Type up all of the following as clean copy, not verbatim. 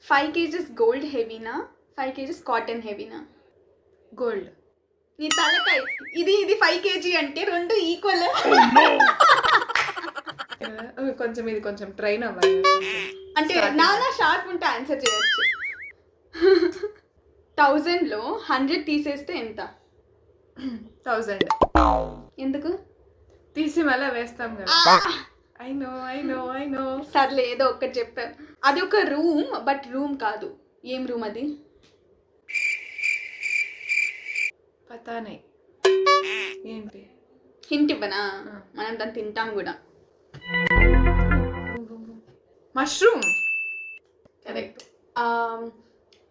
5 kgs gold హెవీనా 5 kgs cotton హెవీనా? Gold. నీ తలకాయ ఇది 5 kg అంటే రెండు ఈక్వల్. కొంచెం ఇది కొంచెం ట్రైన్ అవ్వాలి అంటే నానా షార్ప్ ఉంటే ఆన్సర్ చేయొచ్చు. 1000లో 100 తీసేస్తే ఎంత? 1000. ఎందుకు తీసి మళ్ళీ వేస్తాం కదా. I know. సర్లే ఏదో ఒక్కటి చెప్పా. అది ఒక రూమ్, బట్ రూమ్ కాదు. ఏం రూమ్ అది? పతానే. ఏంటి? హింట్ ఇవ్వనా? మనం దాన్ని తింటాం కూడా. మష్రూమ్. కరెక్ట్.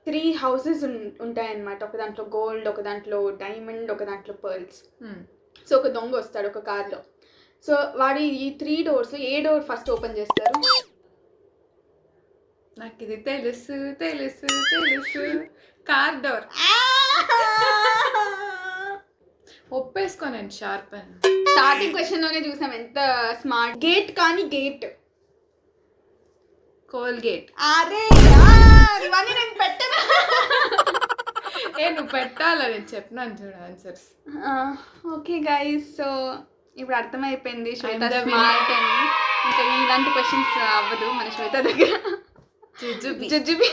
3 houses ఉంటాయన్నమాట. ఒక దాంట్లో గోల్డ్, ఒక దాంట్లో డైమండ్, ఒక దాంట్లో పర్ల్స్. సో ఒక దొంగ వస్తాడు ఒక కార్లో. సో వాడి ఈ 3 doors ఏ డోర్ ఫస్ట్ ఓపెన్ చేస్తారు? నాకు ఇది తెలుసు. Car door. ఒప్పేసుకోనండి షార్ప్ అని. స్టార్టింగ్ క్వశ్చన్ లోనే చూసాం ఎంత స్మార్ట్. గేట్ కానీ గేట్. కోల్గేట్. అరే ఇవన్నీ నేను పెట్టను. నువ్వు పెట్టాలని నేను చెప్పినాను చూడు ఆన్సర్స్. ఓకే గైస్, సో ఇప్పుడు అర్థమైపోయింది శ్వేత స్మార్ట్ అని. ఇంకా ఇలాంటి క్వశ్చన్స్ అవ్వదు మన శ్వేత దగ్గర. జుజుబి.